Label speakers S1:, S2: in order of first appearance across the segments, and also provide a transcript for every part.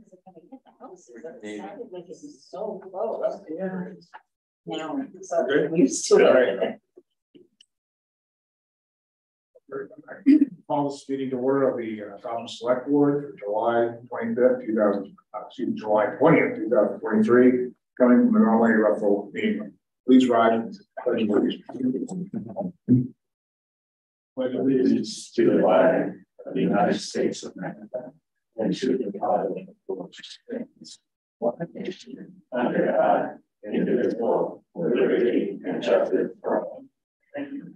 S1: sounded like it was so close. Yeah. Now, so we're used to it.
S2: Call this meeting to order of the Topsham Select Board for July 25th, 2023, coming from the normally Russell meeting. Please rise. Pledge allegiance to the flag of the United States of America and to the republic for which it stands, one nation under God, indivisible, with liberty and justice for all. Thank you.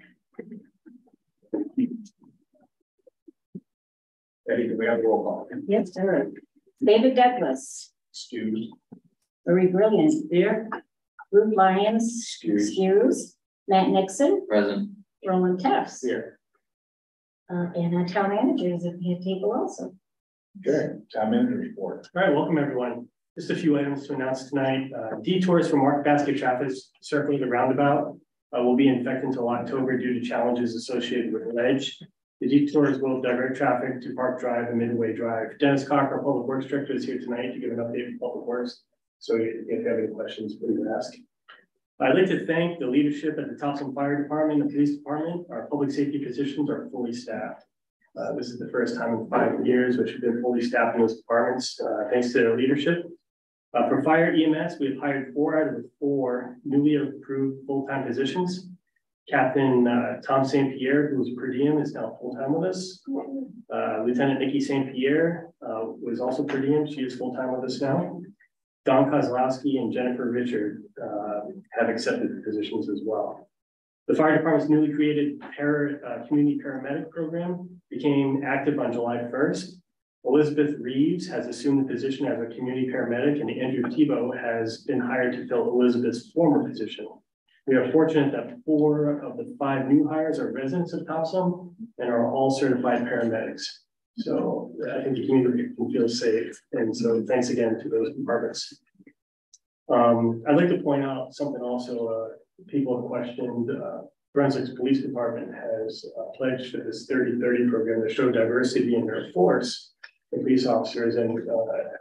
S2: Eddie, do we have a roll call?
S1: Yes, sir. David Douglas.
S2: Excused.
S1: Marie Brilliant. Here. Ruth Lyons. Excused. Matt Nixon.
S3: Present.
S1: Roland Tefts.
S2: Here.
S1: And our town manager is at the head table also.
S2: Okay, town manager report.
S4: All right, welcome everyone. Just a few items to announce tonight. Detours for market basket traffic circling the roundabout will be in effect until October due to challenges associated with ledge. The detours will divert traffic to Park Drive and Midway Drive. Dennis Cocker, our Public Works Director, is here tonight to give an update on Public Works. So if you have any questions, please ask. I'd like to thank the leadership at the Topsham Fire Department and Police Department. Our public safety positions are fully staffed. This is the first time in 5 years which we've been fully staffed in those departments, thanks to their leadership. For fire EMS, we've hired 4 out of the 4 newly approved full-time positions. Captain Tom St. Pierre, who was per diem, is now full-time with us. Lieutenant Nikki St. Pierre was also per diem. She is full-time with us now. Don Kozlowski and Jennifer Richard have accepted the positions as well. The fire department's newly created community paramedic program became active on July 1st. Elizabeth Reeves has assumed the position as a community paramedic, and Andrew Tebow has been hired to fill Elizabeth's former position. We are fortunate that 4 of the 5 new hires are residents of Topsham and are all certified paramedics. So I think the community can feel safe. And so thanks again to those departments. I'd like to point out something also, people have questioned, Brunswick's Police Department has pledged to this 30-30 program to show diversity in their force of police officers and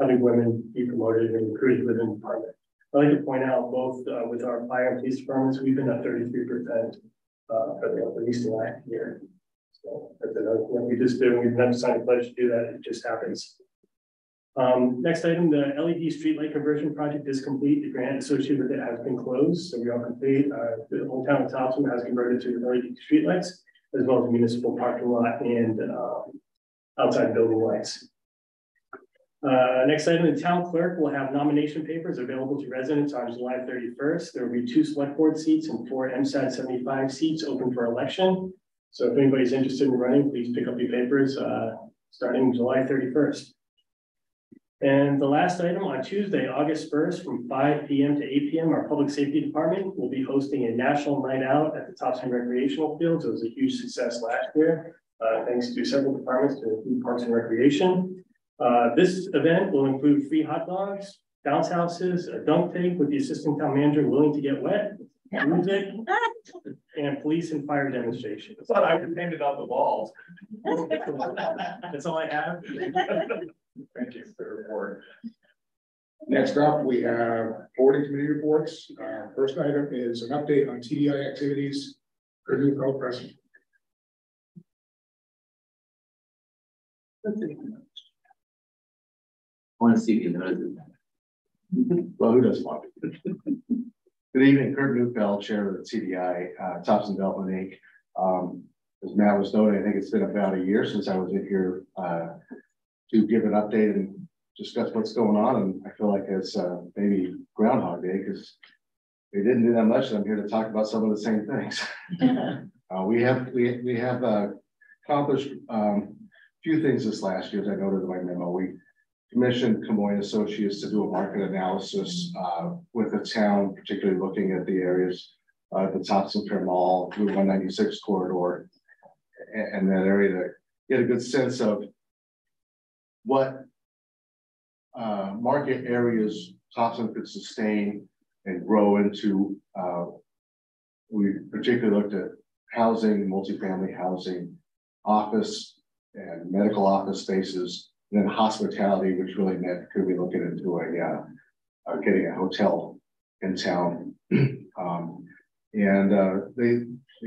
S4: having women be promoted and recruited within the department. I'd like to point out both with our fire and police departments, we've been at 33% for at least the last year. So that's another thing we just do. We've never signed a pledge to do that. It just happens. Next item, the LED streetlight conversion project is complete. The grant associated with it has been closed. So we are complete. The whole town of Topsham has converted to LED streetlights, as well as municipal parking lot and outside building lights. Next item, the town clerk will have nomination papers available to residents on July 31st. There will be 2 select board seats and 4 MSAT 75 seats open for election. So if anybody's interested in running, please pick up your papers starting July 31st. And the last item, on Tuesday, August 1st, from 5 p.m. to 8 p.m., our public safety department will be hosting a national night out at the Topsham recreational fields. It was a huge success last year, thanks to several departments, to include Parks and Recreation. This event will include free hot dogs, bounce houses, a dunk tank with the assistant town manager willing to get wet, music, and police and fire demonstrations.
S2: I thought I painted out the walls.
S4: That's all I have.
S2: Thank you for the report. Next up, we have boarding committee reports. First item is an update on TDI activities. New present.
S3: I want to see if you notice it.
S2: Well, who doesn't want it?
S5: Good evening, Kurt Neufeld, chair of the TDI, Topsham Development Inc. As Matt was noting, I think it's been about a year since I was in here to give an update and discuss what's going on. And I feel like it's maybe Groundhog Day because they didn't do that much. And I'm here to talk about some of the same things. We have accomplished a few things this last year, as I noted in my memo. We commissioned Camoin Associates to do a market analysis with the town, particularly looking at the areas, the Topsham Fair Mall, Route 196 corridor, and that area to get a good sense of what market areas Topsham could sustain and grow into. We particularly looked at housing, multifamily housing, office and medical office spaces, And then hospitality, which really meant could we look into getting a hotel in town. They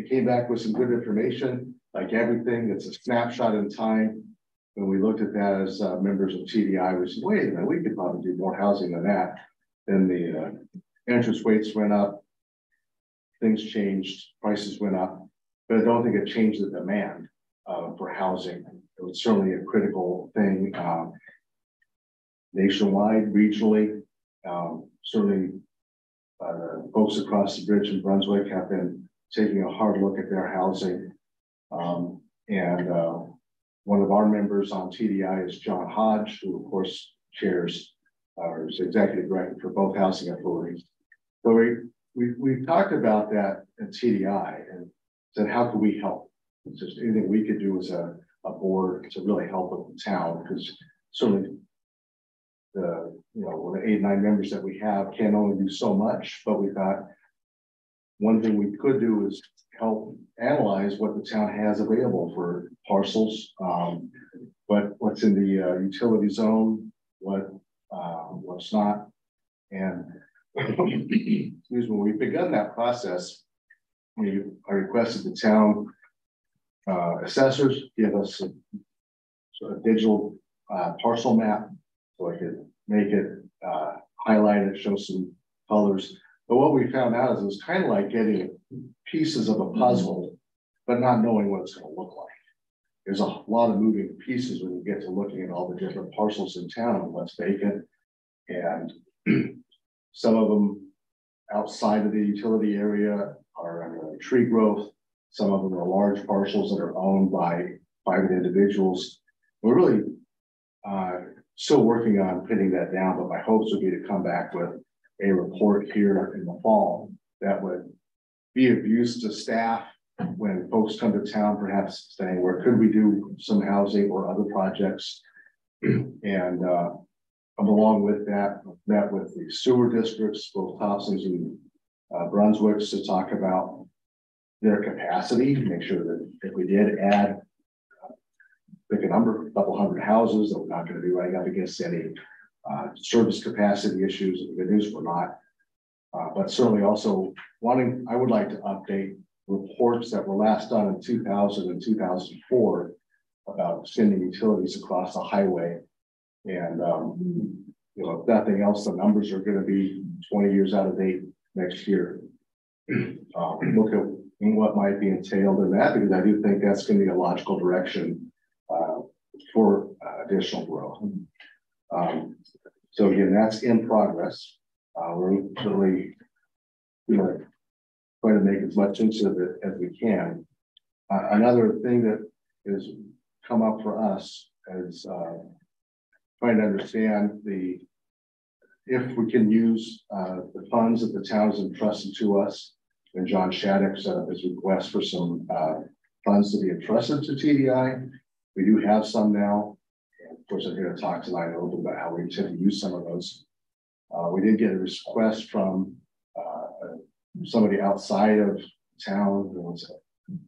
S5: came back with some good information, like everything. It's a snapshot in time. When we looked at that as members of TDI, we said, wait a minute, we could probably do more housing than that. Then the interest rates went up, things changed, prices went up, but I don't think it changed the demand for housing. It was certainly a critical thing nationwide, regionally. Certainly, folks across the bridge in Brunswick have been taking a hard look at their housing. One of our members on TDI is John Hodge, who of course chairs or is executive director for both housing authorities. So we've talked about that at TDI and said, how can we help? It's just anything we could do as a board to really help with the town, because certainly the 8, 9 members that we have can only do so much, but we thought one thing we could do is help analyze what the town has available for parcels, what's in the utility zone, what's not. And excuse me, we've begun that process. I requested the town assessors give us a sort of digital parcel map so I could make it highlight it, show some colors. But what we found out is it was kind of like getting pieces of a puzzle, but not knowing what it's going to look like. There's a lot of moving pieces when you get to looking at all the different parcels in town and what's vacant. And some of them outside of the utility area are under tree growth. Some of them are large parcels that are owned by private individuals. We're really still working on pinning that down, but my hopes would be to come back with a report here in the fall that would be of use to staff when folks come to town, perhaps saying, where could we do some housing or other projects? And along with that, met with the sewer districts, both Topsams and Brunswicks, to talk about their capacity, make sure that if we did add, pick a number, a couple hundred houses, that we're not going to be running up against any service capacity issues. The good news, we're not. But certainly also I would like to update reports that were last done in 2000 and 2004 about extending utilities across the highway. And, if nothing else, the numbers are going to be 20 years out of date next year. Look at what might be entailed in that, because I do think that's going to be a logical direction for additional growth. So again, that's in progress. We're really, trying to make as much sense of it as we can. Another thing that has come up for us is trying to understand if we can use the funds that the town has entrusted to us. And John Shattuck set up his request for some funds to be entrusted to TDI. We do have some now. And of course, I'm here to talk tonight a little bit about how we intend to use some of those. We did get a request from somebody outside of town,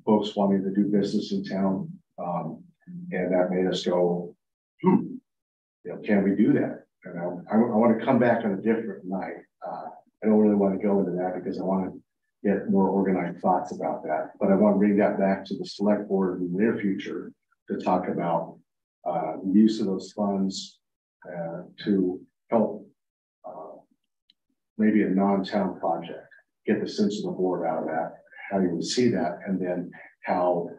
S5: folks wanting to do business in town. And that made us go, can we do that? I want to come back on a different night. I don't really want to go into that because I want to get more organized thoughts about that. But I want to bring that back to the select board in the near future to talk about the use of those funds to help maybe a non-town project, get the sense of the board out of that, how you would see that, and then how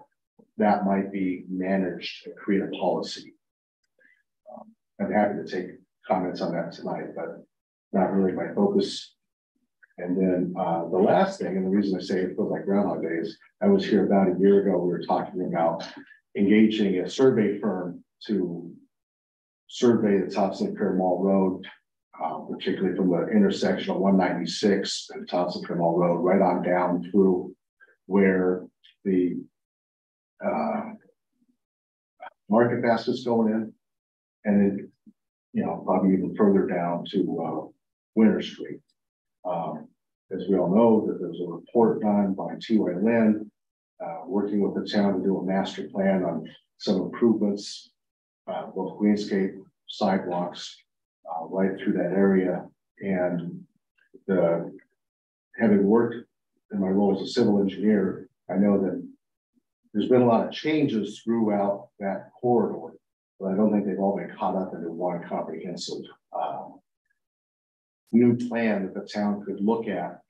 S5: that might be managed to create a policy. I'm happy to take comments on that tonight, but not really my focus. And then the last thing, and the reason I say it feels like Groundhog Days, I was here about a year ago, we were talking about engaging a survey firm to survey the Topsham Fair Mall Road, particularly from the intersection of 196 and Topsham Fair Mall Road, right on down through where the market basket's going in, and then, probably even further down to Winter Street. As we all know, that there's a report done by T.Y. Lynn, working with the town to do a master plan on some improvements both greenscape, sidewalks, right through that area. And having worked in my role as a civil engineer, I know that there's been a lot of changes throughout that corridor, but I don't think they've all been caught up into one comprehensive new plan that the town could look at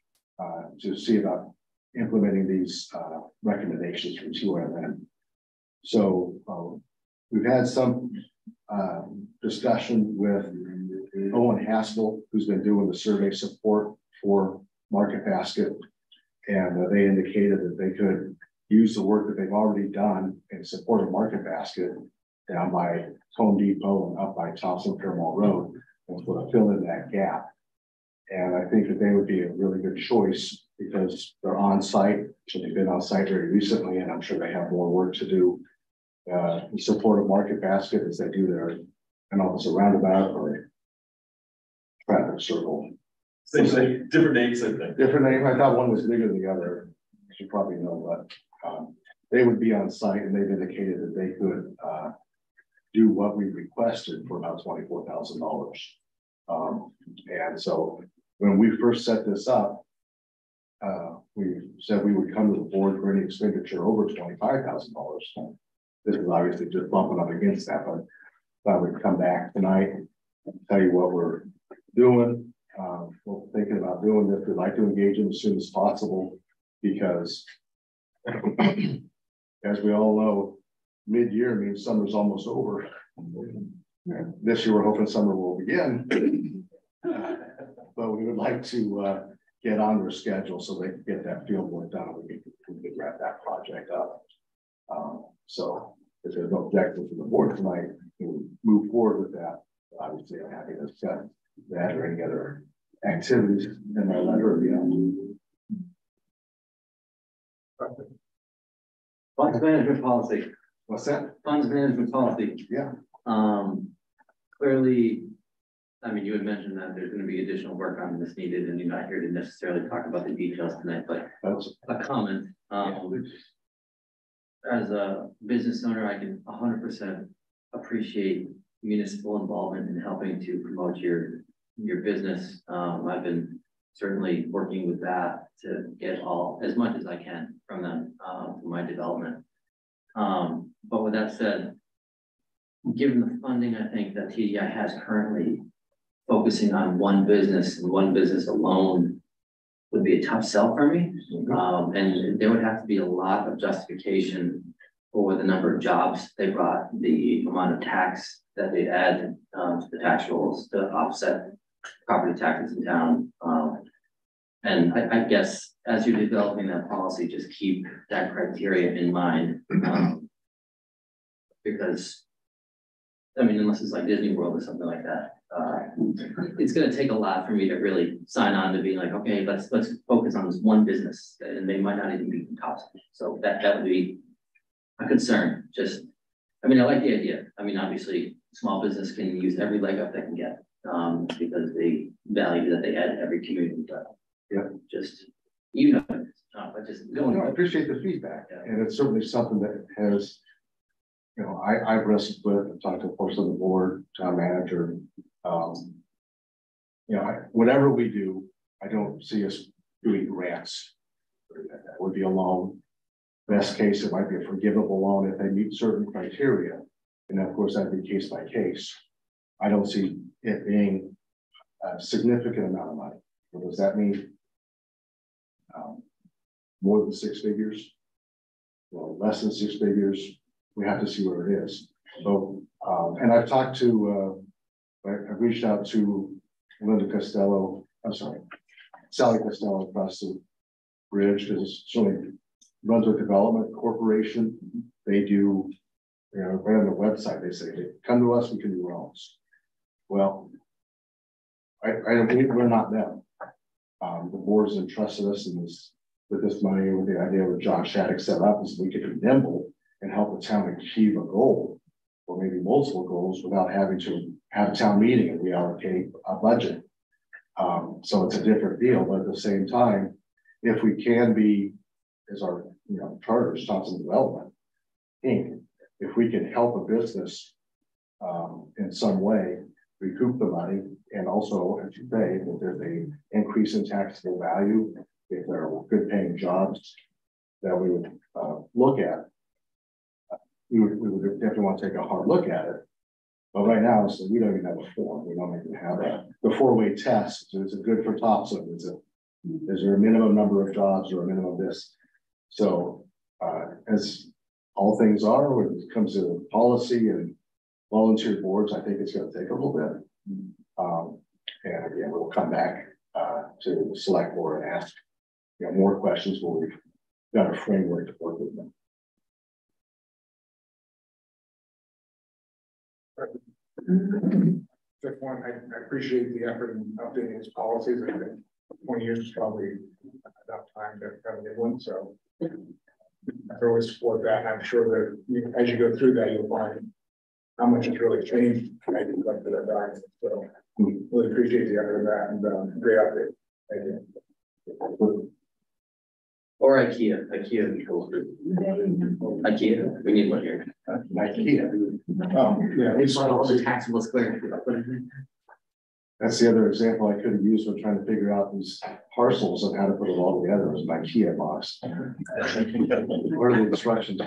S5: to see about implementing these recommendations from TOMN. So we've had some discussion with Owen Haskell, who's been doing the survey support for Market Basket, and they indicated that they could use the work that they've already done in support of Market Basket down by Home Depot and up by Thompson Fairmont Road, and sort of fill in that gap. And I think that they would be a really good choice because they're on site, and they've been on site very recently, and I'm sure they have more work to do in support of Market Basket as they do their, I don't know if it's a roundabout or traffic circle.
S2: Same thing, different names, same thing.
S5: Different name. I thought one was bigger than the other, as you probably know, but they would be on site, and they've indicated that they could do what we requested for about $24,000. And so when we first set this up, we said we would come to the board for any expenditure over $25,000. This is obviously just bumping up against that, but thought we'd come back tonight and tell you what we're doing. We're thinking about doing this. We'd like to engage them as soon as possible because, as we all know, mid-year means summer's almost over. This year, we're hoping summer will begin, but we would like to get on their schedule so they can get that field work done. We can wrap that project up. So if there's no objection from the board tonight, we can move forward with that. Obviously, I'm happy to discuss that or any other activities in my letter beyond.
S3: Funds management policy.
S5: What's that?
S3: Funds management policy.
S5: Yeah.
S3: Clearly, I mean, you had mentioned that there's going to be additional work on this needed, and you're not here to necessarily talk about the details tonight, but that's a comment. As a business owner, I can 100% appreciate municipal involvement in helping to promote your business. I've been certainly working with that to get as much as I can from them for my development. But with that said, given the funding, I think that TDI has currently, focusing on one business and one business alone would be a tough sell for me. And there would have to be a lot of justification for the number of jobs they brought, the amount of tax that they add to the tax rolls to offset property taxes in town. And I guess as you're developing that policy, just keep that criteria in mind. Because I mean, unless it's like Disney World or something like that, it's going to take a lot for me to really sign on to being like, okay, let's focus on this one business, and they might not even be from Topsham. So that would be a concern. Just, I mean, I like the idea. I mean, obviously, small business can use every leg up they can get because the value that they add to every community. But
S5: yeah,
S3: just but just going.
S5: I appreciate the feedback, and it's certainly something that has. You know, I've wrestled with and talked to, of course, on the board, town manager. You know, whatever we do, I don't see us doing grants. That would be a loan. Best case, it might be a forgivable loan if they meet certain criteria. And of course, that'd be case by case. I don't see it being a significant amount of money. What does that mean? More than 6 figures? Well, less than 6 figures? We have to see where it is. So, and I've talked to, I've reached out to Linda Costello, Sally Costello across the bridge, because it's certainly Brunswick Development Corporation. They do, you know, right on the website, they say, hey, come to us, we can do loans. Well, I don't think we're not them. The board's entrusted us in this, with this money, with the idea of John Shattuck set up is we could be nimble and help the town achieve a goal or maybe multiple goals without having to have a town meeting and reallocate a budget. So it's a different deal, but at the same time, if we can be, as our charter, Thompson Development Inc., if we can help a business in some way, recoup the money, and also, as you say, if there's a increase in taxable value, if there are good paying jobs that we would look at, we would definitely want to take a hard look at it. But right now, so we don't even have a form. We don't even have the four-way test. So is it good for Topsham? Is there a minimum number of jobs or a minimum of this? So as all things are, when it comes to policy and volunteer boards, I think it's going to take a little bit. And again, we'll come back to the select board and ask more questions when we've got a framework to work with them.
S6: Just one, I appreciate the effort in updating these policies. I think 20 years is probably enough time to have a good one. So I always support that. And I'm sure that as you go through that, you'll find how much has really changed. I think up to that document. So really appreciate the effort of that and great update. Thank you.
S3: Or IKEA, IKEA, we need one here.
S5: IKEA.
S6: Oh, yeah.
S3: We bought all the taxable square.
S5: That's the other example I could have used when trying to figure out these parcels and how to put it all together was an IKEA box. What are the instructions?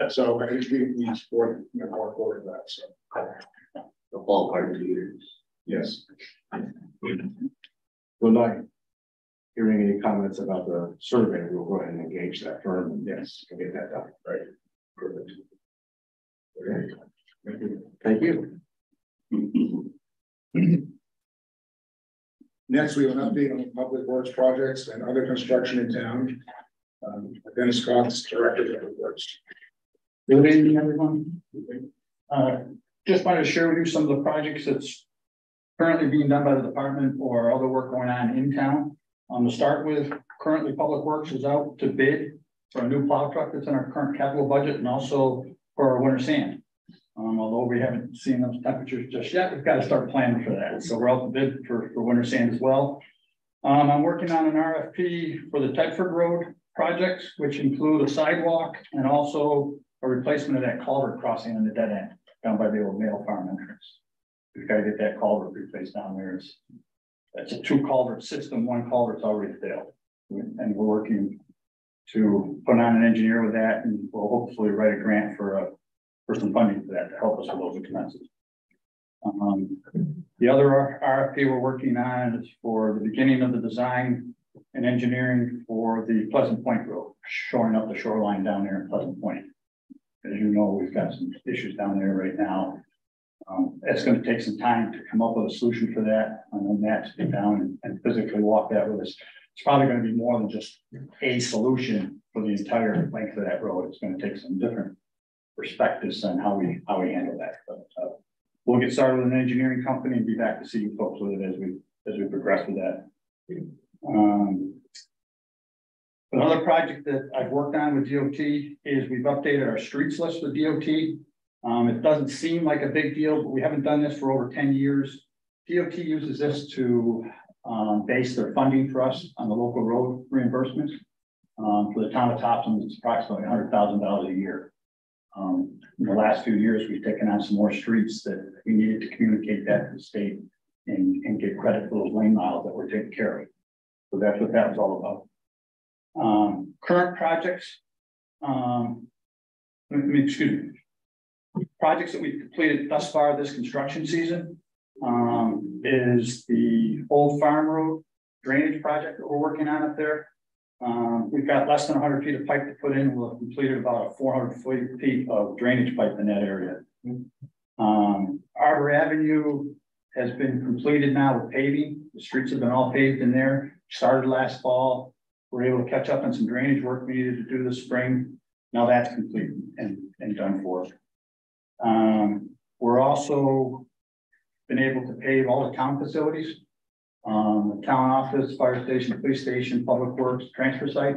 S6: So I think we support more forward of that. So
S3: The ballpark 2 years.
S6: yes.
S5: Well, not hearing any comments about the survey, we'll go ahead and engage that firm and yes, and get that done. Right. Perfect. Okay. Thank you.
S6: Next, we have an update on public works projects and other construction in town. Dennis Cox, Director of Public Works.
S7: Good evening, everyone. Just wanted to share with you some of the projects that's currently being done by the department or other work going on in town. To start with, currently Public Works is out to bid for a new plow truck that's in our current capital budget and also for our winter sand. Although we haven't seen those temperatures just yet, we've got to start planning for that. So we're out to bid for winter sand as well. I'm working on an RFP for the Tedford Road projects, which include a sidewalk and also a replacement of that culvert crossing in the dead end down by the old mail farm entrance. We've got to get that culvert replaced down there. It's a 2 culvert system. One culvert's already failed. And we're working to put on an engineer with that, and we'll hopefully write a grant for some funding for that to help us with those expenses. The other RFP we're working on is for the beginning of the design and engineering for the Pleasant Point Road, shoring up the shoreline down there in Pleasant Point. As you know, we've got some issues down there right now. It's going to take some time to come up with a solution for that. I know Matt to get down and physically walk that with us. It's probably going to be more than just a solution for the entire length of that road. It's going to take some different perspectives on how we handle that. But we'll get started with an engineering company and be back to see you folks with it as we progress with that. Another project that I've worked on with DOT is we've updated our streets list with DOT. It doesn't seem like a big deal, but we haven't done this for over 10 years. DOT uses this to base their funding for us on the local road reimbursements. For the town of Topsham, it's approximately $100,000 a year. In the last few years, we've taken on some more streets that we needed to communicate that to the state and get credit for those lane miles that we're taking care of. So that's what that was all about. Current projects, excuse me. Projects that we've completed thus far this construction season is the Old Farm Road drainage project that we're working on up there. We've got less than 100 feet of pipe to put in. We've completed about 400 feet of drainage pipe in that area. Arbor Avenue has been completed now with paving. The streets have been all paved in there. Started last fall. We're able to catch up on some drainage work we needed to do this spring. Now that's complete and done for us. We're also been able to pave all the town facilities, the town office, fire station, police station, public works, transfer site.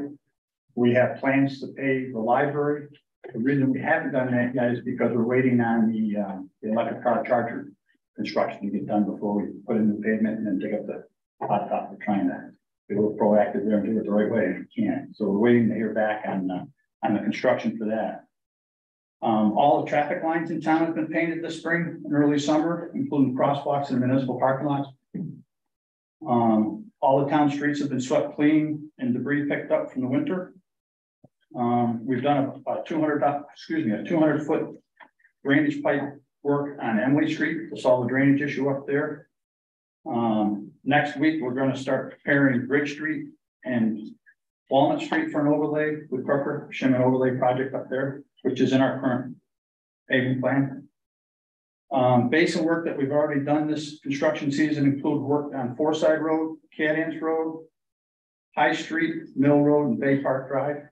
S7: We have plans to pave the library. The reason we haven't done that yet is because we're waiting on the electric car charger construction to get done before we put in the pavement and then dig up the hot top. We're trying to be a little proactive there and do it the right way if we can. So we're waiting to hear back on the construction for that. All the traffic lines in town have been painted this spring and early summer, including crosswalks and municipal parking lots. All the town streets have been swept clean and debris picked up from the winter. We've done a 200-foot drainage pipe work on Emily Street to solve the drainage issue up there. Next week, we're going to start preparing Bridge Street and Walnut Street for an overlay with Parker Shimon overlay project up there, which is in our current paving plan. Basin work that we've already done this construction season include work on Forside Road, Cadance Road, High Street, Mill Road, and Bay Park Drive.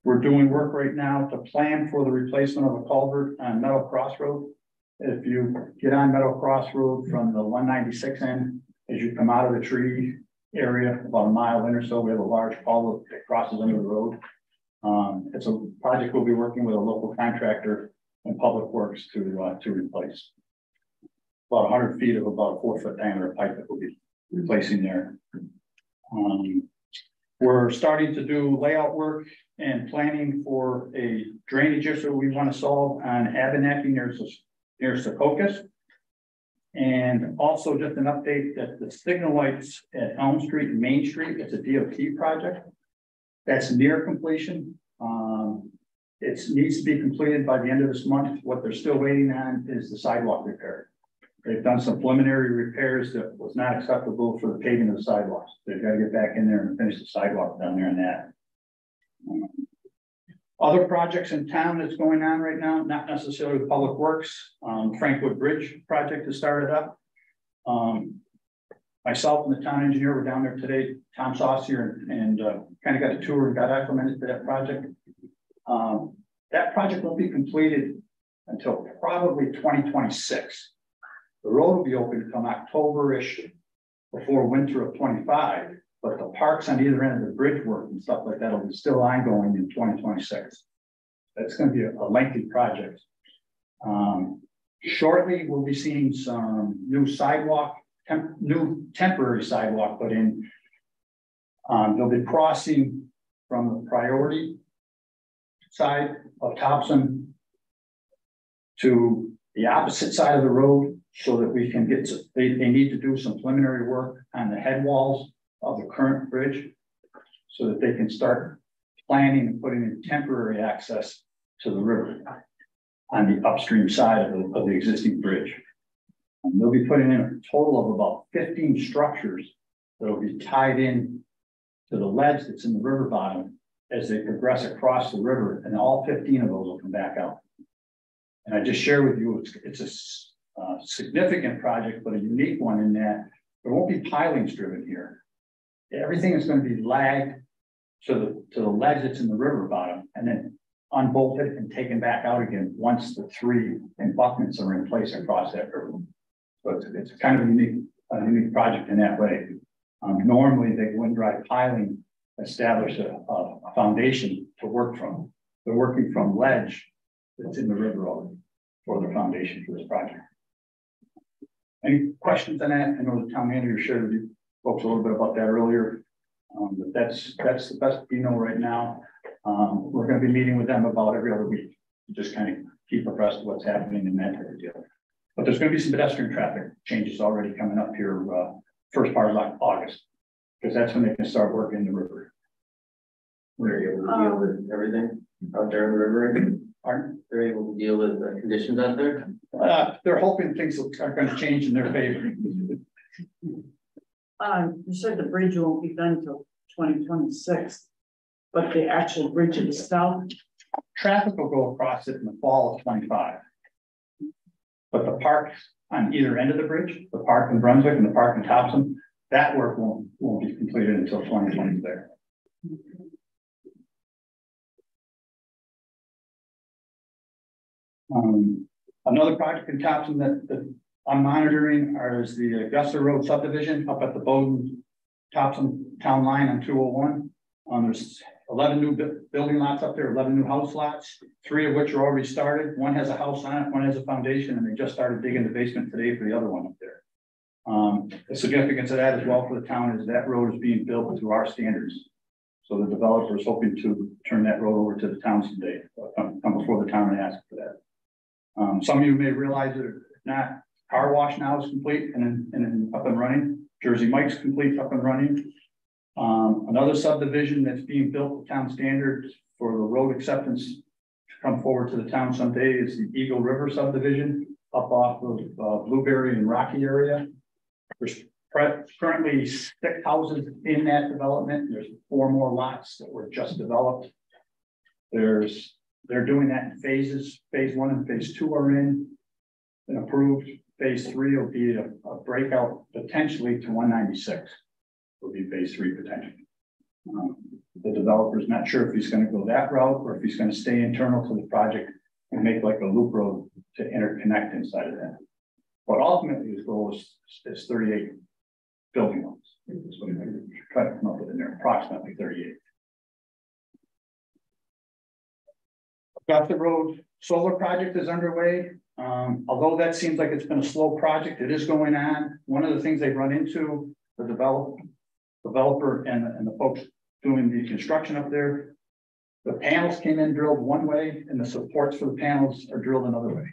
S7: We're doing work right now to plan for the replacement of a culvert on Meadow Cross Road. If you get on Meadow Cross Road from the 196 end, as you come out of the tree area, about a mile in or so, we have a large culvert that crosses under the road. It's a project we'll be working with a local contractor and Public Works to replace. About 100 feet of about a 4-foot diameter pipe that we'll be replacing there. We're starting to do layout work and planning for a drainage issue we want to solve on Abenaki near Secocas. And also just an update that the signal lights at Elm Street and Main Street, it's a DOT project that's near completion. It needs to be completed by the end of this month. What they're still waiting on is the sidewalk repair. They've done some preliminary repairs that was not acceptable for the paving of the sidewalks. They've got to get back in there and finish the sidewalk down there and that. Other projects in town that's going on right now, not necessarily the Public Works. Frankwood Bridge project has started up. Myself and the town engineer were down there today, Tom Saucier, and kind of got a tour and got acclimated to that project. That project won't be completed until probably 2026. The road will be open come October-ish before winter of 25, but the parks on either end of the bridge work and stuff like that will be still ongoing in 2026. That's going to be a lengthy project. Shortly, we'll be seeing some new sidewalk, new temporary sidewalk put in. They'll be crossing from the priority side of Topsham to the opposite side of the road so that we can get to, they need to do some preliminary work on the head walls of the current bridge so that they can start planning and putting in temporary access to the river on the upstream side of the existing bridge. And they'll be putting in a total of about 15 structures that will be tied in to the ledge that's in the river bottom as they progress across the river, and all 15 of those will come back out. And I just share with you, it's a significant project, but a unique one in that there won't be pilings driven here. Everything is going to be lagged to the ledge that's in the river bottom, and then unbolted and taken back out again once the 3 embankments are in place across that river. So it's kind of a unique project in that way. Normally, they go and dry piling, establish a foundation to work from. They're working from ledge that's in the river already for the foundation for this project. Any questions on that? I know the town manager shared with you folks a little bit about that earlier. But that's the best we know right now. We're going to be meeting with them about every other week to just kind of keep abreast of what's happening in that type of deal. But there's going to be some pedestrian traffic changes already coming up here first part of August, because that's when they can start working the river.
S3: They're able to deal with everything out there in the river.
S7: Pardon?
S3: They're able to deal with the conditions out there.
S7: They're hoping things are going to change in their favor.
S1: You said the bridge won't be done until 2026, but the actual bridge itself.
S7: Traffic will go across it in the fall of 25. But the parks on either end of the bridge, the park in Brunswick and the park in Topsham, that work won't be completed until 2020 there. Another project in Topsham that I'm monitoring is the Augusta Road subdivision up at the Bowden Topsham town line on 201. There's 11 new building lots up there, 11 new house lots, 3 of which are already started. One has a house on it, one has a foundation, and they just started digging the basement today for the other one up there. The significance of that as well for the town is that road is being built to our standards. So the developer is hoping to turn that road over to the town someday, come before the town and ask for that. Some of you may realize that if not, car wash now is complete and up and running. Jersey Mike's complete, up and running. Another subdivision that's being built to town standards for the road acceptance to come forward to the town someday is the Eagle River subdivision up off of Blueberry and Rocky area. There's currently 6 houses in that development. There's 4 more lots that were just developed. They're doing that in phases. Phase 1 and phase 2 are in and approved. Phase 3 will be a breakout potentially to 196. Will be phase 3 potentially. The developer's not sure if he's going to go that route or if he's going to stay internal to the project and make like a loop road to interconnect inside of that. But ultimately, his goal is 38 building lots. So we try to come up with in there approximately 38. Got the road solar project is underway. Although that seems like it's been a slow project, it is going on. One of the things they've run into, the developer and the folks doing the construction up there, the panels came in drilled one way and the supports for the panels are drilled another way.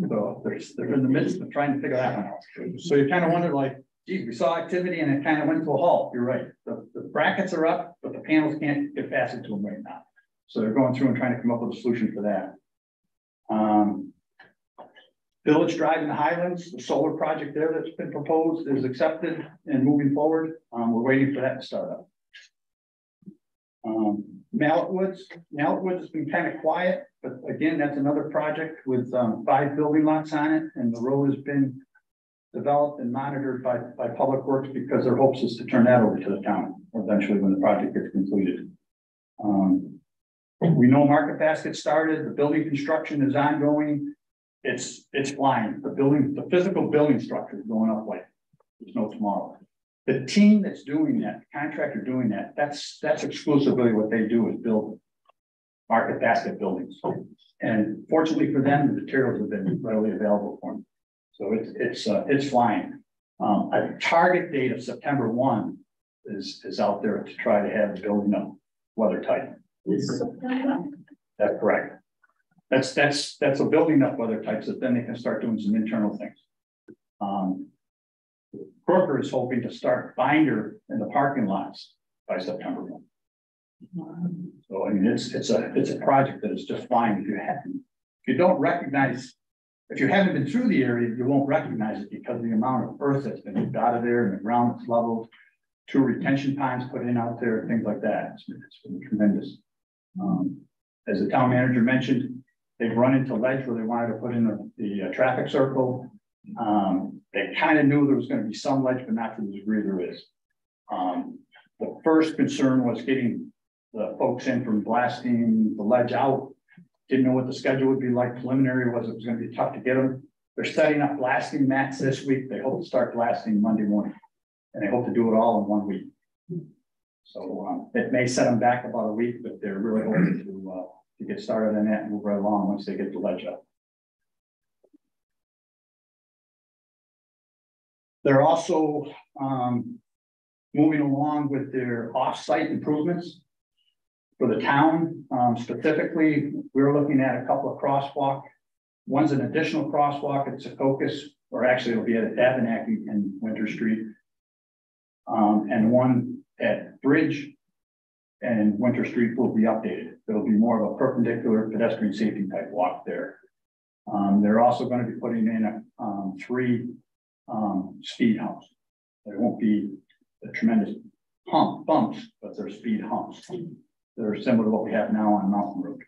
S7: So they're in the midst of trying to figure that one out. So you kind of wonder, like, geez, we saw activity and it kind of went to a halt. You're right. The brackets are up, but the panels can't get fastened to them right now. So they're going through and trying to come up with a solution for that. Village Drive in the Highlands, the solar project there that's been proposed is accepted and moving forward. We're waiting for that to start up. Mallet Woods has been kind of quiet, but again, that's another project with 5 building lots on it, and the road has been developed and monitored by Public Works because their hopes is to turn that over to the town eventually when the project gets completed. We know Market Basket started, the building construction is ongoing. It's flying. The physical building structure is going up like there's no tomorrow. The team that's doing that, the contractor doing that, that's exclusively what they do is build Market Basket buildings. And fortunately for them, the materials have been readily available for them. So it's flying. A target date of September 1 is out there to try to have the building up weather tight. That's correct. That's a building up weather type, so then they can start doing some internal things. Kroger is hoping to start binder in the parking lots by September 1. So I mean, it's a project that is just fine. If you don't recognize, if you haven't been through the area, you won't recognize it because of the amount of earth that's been moved out of there and the ground that's leveled, 2 retention ponds put in out there, things like that. It's been tremendous. As the town manager mentioned, they've run into ledge where they wanted to put in the traffic circle. They kind of knew there was going to be some ledge, but not to the degree there is. The first concern was getting the folks in from blasting the ledge out. Didn't know what the schedule would be like. Preliminary was it was going to be tough to get them. They're setting up blasting mats this week. They hope to start blasting Monday morning, and they hope to do it all in 1 week. So it may set them back about a week, but they're really hoping to get started on that and move right along once they get the ledge up. They're also moving along with their off-site improvements for the town. Specifically, we're looking at a couple of crosswalk. One's an additional crosswalk at Secocas, or actually it'll be at Abenaki and Winter Street. And one at Bridge and Winter Street will be updated. There'll be more of a perpendicular pedestrian safety type walk there. They're also going to be putting in 3 speed humps. There won't be a tremendous bumps, but they're speed humps. They're similar to what we have now on Mountain Road,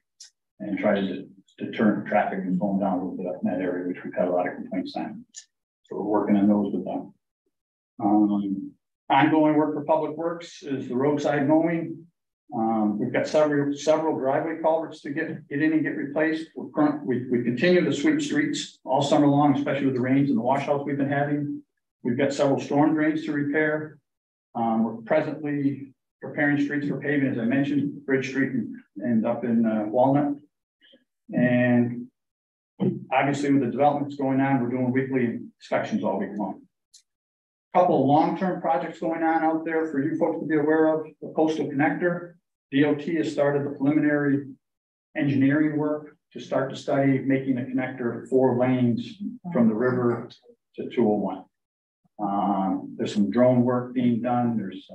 S7: and try to deter traffic from going down a little bit up in that area, which we've had a lot of complaints on. So we're working on those with them. Ongoing work for Public Works is the roadside mowing. We've got several driveway culverts to get in and get replaced. We continue to sweep streets all summer long, especially with the rains and the washouts we've been having. We've got several storm drains to repair. We're presently preparing streets for paving, as I mentioned, Bridge Street and up in Walnut. And obviously with the developments going on, we're doing weekly inspections all week long. Couple of long-term projects going on out there for you folks to be aware of. The Coastal Connector, DOT has started the preliminary engineering work to start to study making a connector 4 lanes from the river to 201. There's some drone work being done. There's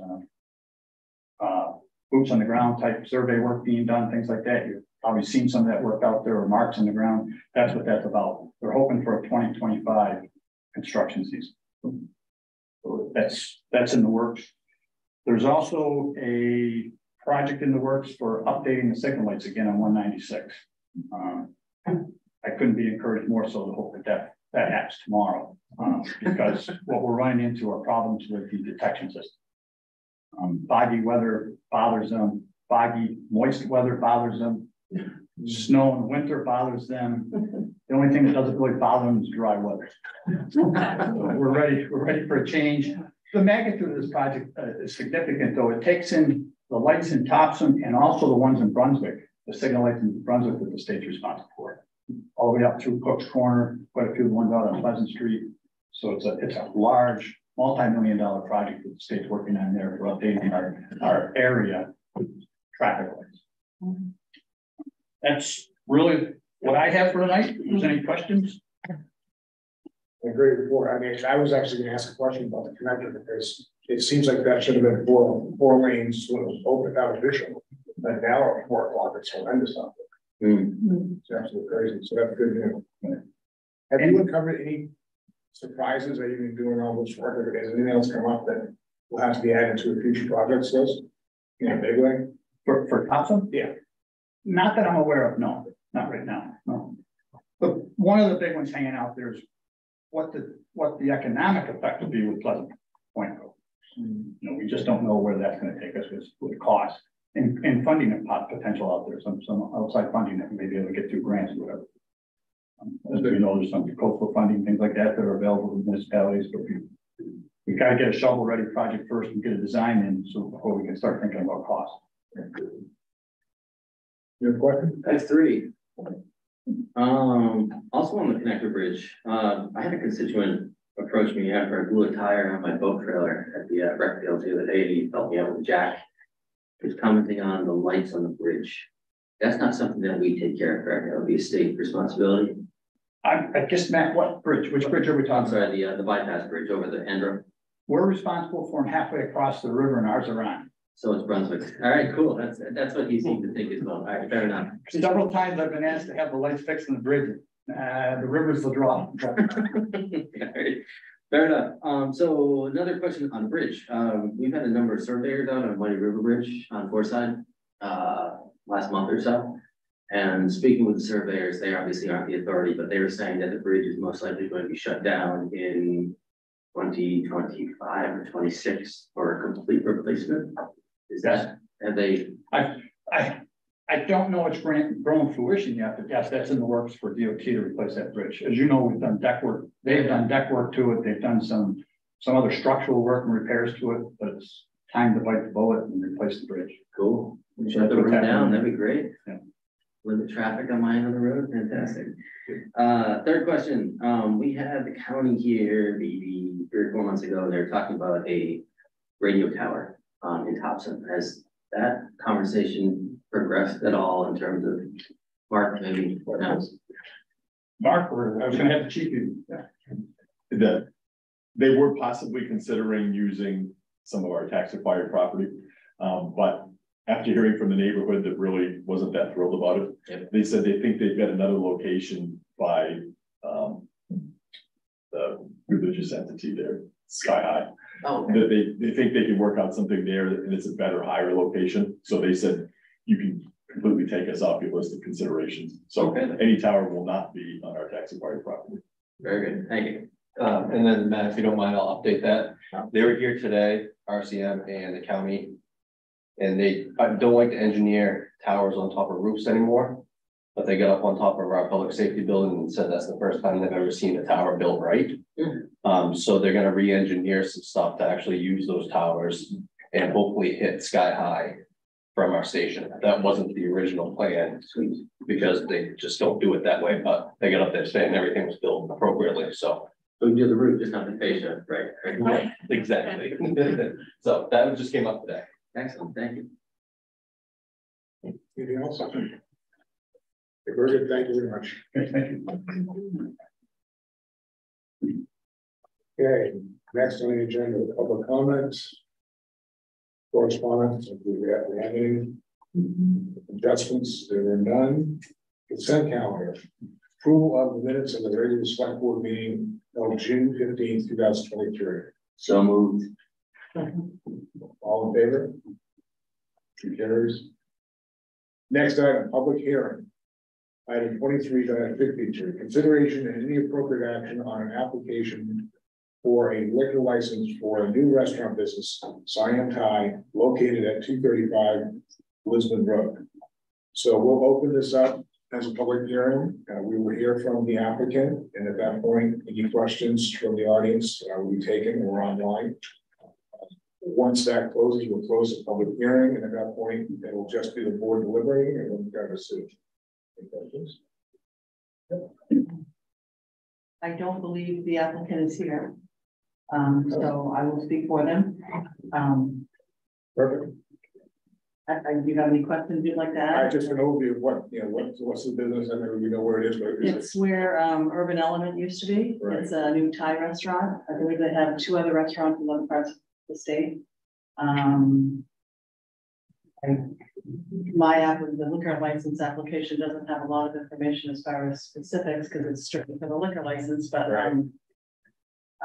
S7: boots on the ground type survey work being done, things like that. You've probably seen some of that work out there, or marks on the ground. That's what that's about. They're hoping for a 2025 construction season. So that's in the works. There's also a project in the works for updating the signal lights again on 196. I couldn't be encouraged more so to hope that happens tomorrow, because what we're running into are problems with the detection system. Foggy weather bothers them. Foggy, moist weather bothers them. Snow in the winter bothers them. The only thing that doesn't really bother them is dry weather. So we're ready for a change. The magnitude of this project is significant, though. It takes in the lights in Topsham and also the ones in Brunswick, the signal lights in Brunswick that the state's responsible for, all the way up through Cook's Corner, quite a few of the ones out on Pleasant Street. So it's a large, multi-million-dollar project that the state's working on there for updating our area traffic lights. That's really what I have for tonight. If there's any questions?
S6: A great report. I mean, I was actually going to ask a question about the connector, because it seems like that should have been four lanes when it was opened out official. But now at 4 o'clock, it's horrendous out there. It's absolutely crazy. So that's good news. Have you uncovered any surprises that you've been doing all this work? Or has anything else come up that will have to be added to a future projects list in a big way?
S7: For Topsham?
S6: Yeah.
S7: Not that I'm aware of, no, not right now, no. But one of the big ones hanging out there is what the economic effect will be with Pleasant Point Road. You know, we just don't know where that's going to take us with cost and funding potential out there, some outside funding that we may be able to get through grants or whatever. As we know, there's some coastal funding, things like that are available to municipalities, but we got to get a shovel-ready project first and get a design in, so before we can start thinking about cost.
S6: You have a question?
S3: I have 3. Also on the connector bridge, I had a constituent approach me after I blew a tire on my boat trailer at the rec field the other day. He helped me out with Jack. He was commenting on the lights on the bridge. That's not something that we take care of, correct? That would be a state responsibility.
S7: I guess, Matt, what bridge? Which bridge are we talking about?
S3: I'm sorry, the bypass bridge over the Andrew.
S7: We're responsible for them halfway across the river, and ours are on.
S3: So it's Brunswick. All right, cool. That's what he seemed to think as well. All right, fair enough.
S7: Several times I've been asked to have the lights fixed on the bridge. The river's the draw.
S3: Right. Fair enough. So another question on the bridge. We've had a number of surveyors out on Muddy River Bridge on Forsyth last month or so. And speaking with the surveyors, they obviously aren't the authority, but they were saying that the bridge is most likely going to be shut down in 2025 or 26 for a complete replacement. Is that, have they?
S7: I don't know it's grown fruition yet, but yes, that's in the works for DOT to replace that bridge. As you know, we've done deck work. They've done deck work to it. They've done some other structural work and repairs to it, but it's time to bite the bullet and replace the bridge.
S3: Cool. Shut the road down. That'd be great. Yeah. Limit traffic on my end of the road. Fantastic. Third question. We had the county here maybe 3 or 4 months ago, and they were talking about a radio tower in Topsham. Has that conversation progressed at all in terms of Mark maybe announced?
S7: Mark, I was going to have the chief.
S2: They were possibly considering using some of our tax acquired property, but after hearing from the neighborhood that really wasn't that thrilled about it, yep. They said they think they've got another location by the religious entity there, Sky High. Oh, okay. That they think they can work out something there, and it's a better, higher location. So they said you can completely take us off your list of considerations. So okay. Any tower will not be on our tax acquired property.
S3: Very good, thank you.
S8: And then Matt, if you don't mind, I'll update that. They were here today, RCM and the county, and they don't like to engineer towers on top of roofs anymore. But they got up on top of our public safety building and said that's the first time they've ever seen a tower built right. Mm-hmm. So they're going to re-engineer some stuff to actually use those towers and hopefully hit sky high from our station. That wasn't the original plan because they just don't do it that way. But they got up there saying everything was built appropriately. So
S3: we do the roof, just not the fascia, right?
S8: Right. Exactly. So that just came up today.
S3: Excellent, thank you.
S6: Anything else? Very good, thank you very much.
S7: Okay, thank you.
S6: Okay, next on the agenda, public comments. Correspondence, if we have any adjustments, there are none. Consent calendar. Approval of the minutes of the regular select board meeting of June 15th, 2023.
S3: So moved.
S6: All in favor? Two carries. Next item, public hearing. Item 23.52, consideration and any appropriate action on an application for a liquor license for a new restaurant business, Siam Thai, located at 235 Lisbon Road. So we'll open this up as a public hearing. We will hear from the applicant, and at that point, any questions from the audience will be taken or online. Once that closes, we'll close the public hearing, and at that point, it will just be the board deliberating, and we'll have a suit. Any questions?
S1: I don't believe the applicant is here. So I will speak for them.
S6: Perfect.
S1: Do you have any questions you'd like to add?
S6: Just an overview of what, what's the business, and then we know where it is, but
S1: It's where Urban Element used to be.
S6: Right.
S1: It's a new Thai restaurant. I believe they have 2 other restaurants in other parts of the state. The liquor license application doesn't have a lot of information as far as specifics because it's strictly for the liquor license, but
S6: Right.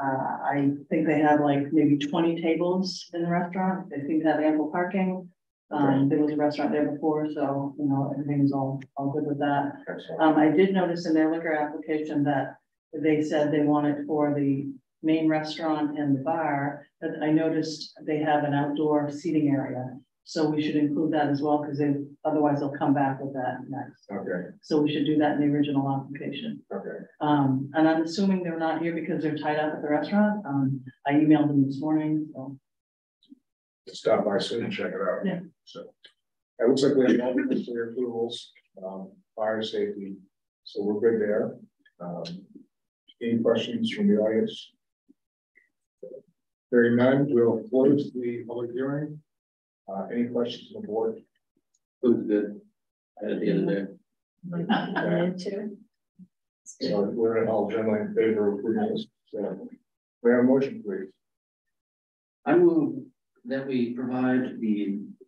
S1: I think they have like maybe 20 tables in the restaurant. They seem to have ample parking. There was a restaurant there before, so everything's all good with that. I did notice in their liquor application that they said they want it for the main restaurant and the bar, but I noticed they have an outdoor seating area. So we should include that as well, because otherwise they'll come back with that next.
S6: Okay.
S1: So we should do that in the original application.
S6: Okay.
S1: And I'm assuming they're not here because they're tied up at the restaurant. I emailed them this morning, so.
S6: Stop by soon and check it out.
S1: Yeah.
S6: So it looks like we have all the necessary approvals, fire safety, so we're good there. Any questions from the audience? Hearing none, we'll close the public hearing. Any questions on the board?
S3: Food's good. I had it the other day.
S6: So we're all generally in favor of approving this. So we have a motion, please.
S3: I move that we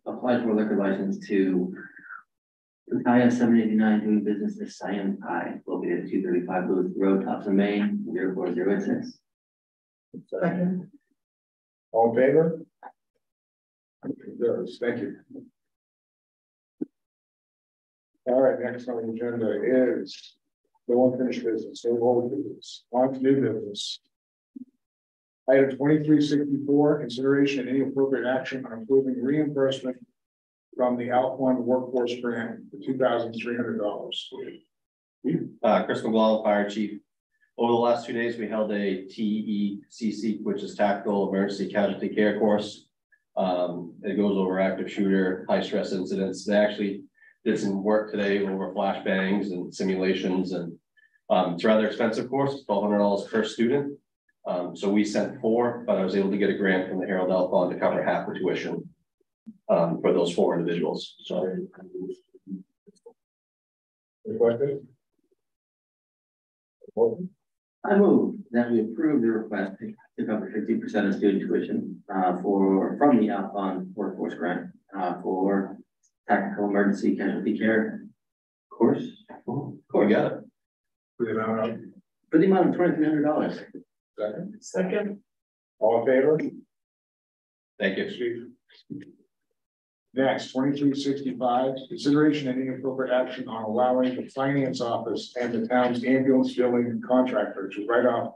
S3: apply for a liquor license to Kaya 789 doing business as Siam Thai, located at 235 Booth Road, Topsham, Maine, 04086.
S1: Second.
S6: All in favor? Thank you. All right, next on the agenda is no unfinished business, no old business, on to new business. Item 2364, consideration and any appropriate action on approving reimbursement from the Alpine Workforce Grant for $2,300.
S8: Chris McGlaughlin, Fire Chief. Over the last 2 days, we held a TECC, which is Tactical Emergency Casualty Care course. It goes over active shooter, high stress incidents. They actually did some work today over flashbangs and simulations, and it's a rather expensive course. It's $1,200 per student. So we sent 4, but I was able to get a grant from the Harold L. Fund to cover half the tuition for those 4 individuals. So,
S6: Any questions?
S3: I move that we approve the request to cover 50% of student tuition from the Alpine Workforce Grant for Tactical Emergency Casualty Care course.
S8: you got it.
S6: For the amount of
S3: For the amount of $2,300.
S6: second. All in favor?
S8: Thank you.
S6: Chief. Next, 2365, consideration and any appropriate action on allowing the finance office and the town's ambulance billing contractor to write off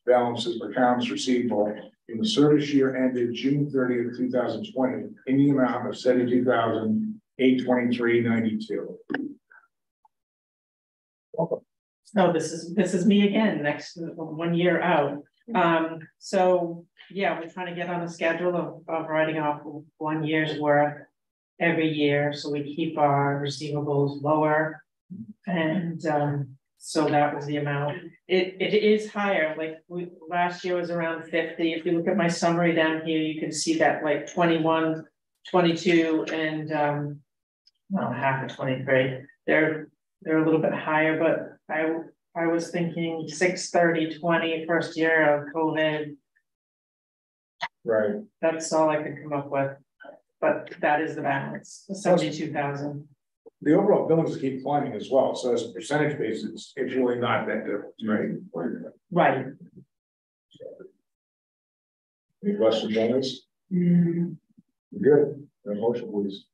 S6: balances for accounts receivable in the service year ended June 30th, 2020, in the amount of $72,823.92.
S9: So this is me again, next 1 year out. So yeah, we're trying to get on a schedule of writing off 1 year's worth every year, so we keep our receivables lower. And so that was the amount. It is higher, like last year was around 50. If you look at my summary down here, you can see that like 21, 22, and half of 23. They're they're a little bit higher, but I was thinking 6/30/20, first year of COVID.
S6: Right.
S9: That's all I could come up with, but that is the balance, 72,000.
S6: The overall billings keep climbing as well, so as a percentage basis, it's really not that different, right?
S9: Right.
S6: Any questions on this? Good, a motion please.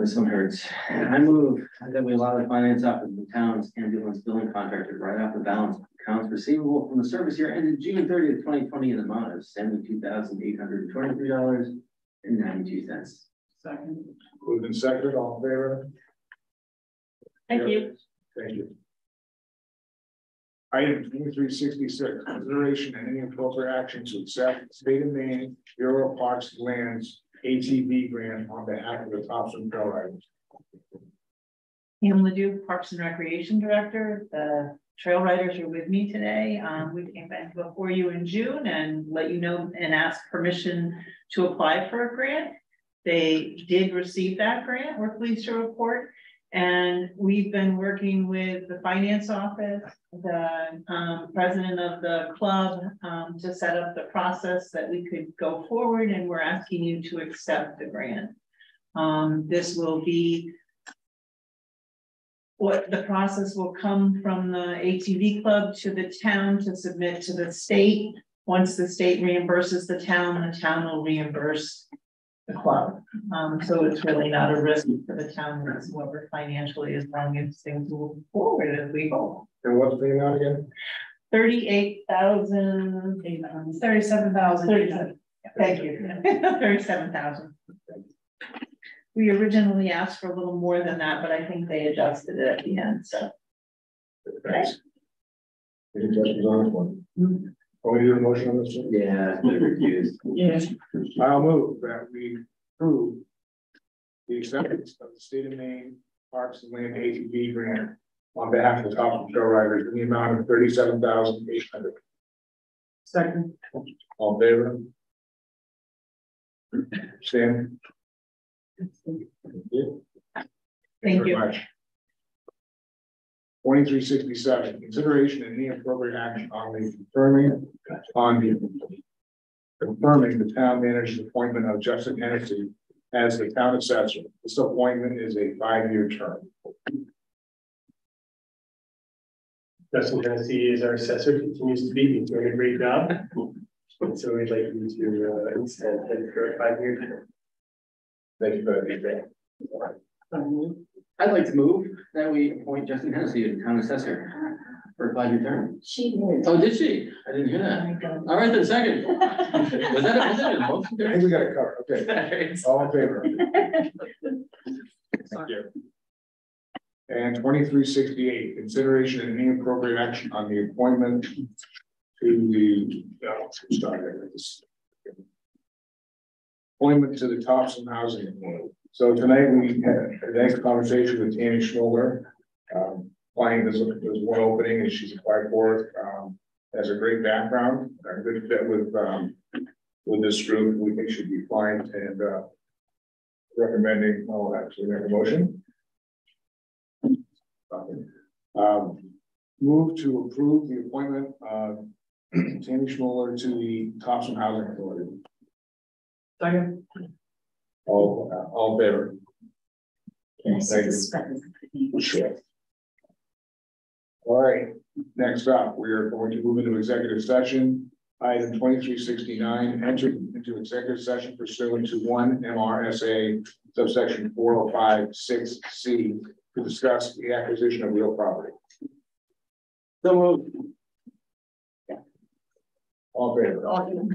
S3: This one hurts. I move that we allow the finance office of the town's ambulance billing contractor to write off the balance of accounts receivable from the service year ended June 30th, 2020 in the amount of $72,823.92.
S9: Second.
S6: Moved and seconded, all in favor?
S9: Thank you.
S6: Thank you. Item 2366, consideration and any appropriate action to accept State of Maine Bureau of Parks and Lands ATV grant on behalf of the Topsham Trail Riders.
S9: Pam Ledoux, Parks and Recreation Director. The trail riders are with me today. We came back before you in June and let you know and ask permission to apply for a grant. They did receive that grant, we're pleased to report. And we've been working with the finance office, the president of the club, to set up the process that we could go forward, and we're asking you to accept the grant. This will be what the process will come from the ATV club to the town to submit to the state. Once the state reimburses the town will reimburse the club. So it's really not a risk for the town whatsoever financially, as long as things move forward as we hope.
S6: And what's the amount again?
S9: 38,000, 37,000. Thank you. 37,000. We originally asked for a little more than that, but I think they adjusted it at the end. So.
S6: Thanks. Any questions on this one? Are we doing a motion on this one?
S3: Yeah, they're refused.
S9: Yeah.
S6: I'll move that we approve the acceptance of the State of Maine Parks and Land ATV grant on behalf of the Topsham Trail Riders in the amount of $37,800.
S9: Second.
S6: All in favor? Stan?
S9: Thank you.
S6: Very much. 2367, consideration and any appropriate action on confirming the town manager's appointment of Justin Hennessy as the town assessor. This appointment is a 5-year term.
S4: Justin Hennessy is our assessor, continues to be, he's doing a great job. And so we'd like you to extend him for a 5-year term.
S6: Thank you for that.
S3: I'd like to move that we appoint Justin Hennessy as town assessor for a 5-year term.
S1: She did.
S3: Oh, did she? I didn't hear that. All right, then second. Was that a motion?
S6: I think we got it covered. Okay. All in favor? Thank you. And 2368, consideration and any appropriate action on the appointment to the appointment to the Topsham Housing Authority. So tonight we had a nice conversation with Tammy Schmoller. Applying there's one opening and she's applied for it. Has a great background, a good fit with this group. We think she'd be fine, and recommending. I'll actually make a motion. Move to approve the appointment of Tammy Schmoller to the Topsham Housing Authority.
S9: Second.
S6: All in favor? Thank you. Sure. All right, next up, we are going to move into executive session. Item 2369, enter into executive session pursuant to 1 MRSA subsection 4056C to discuss the acquisition of real property.
S3: So moved.
S6: All in favor?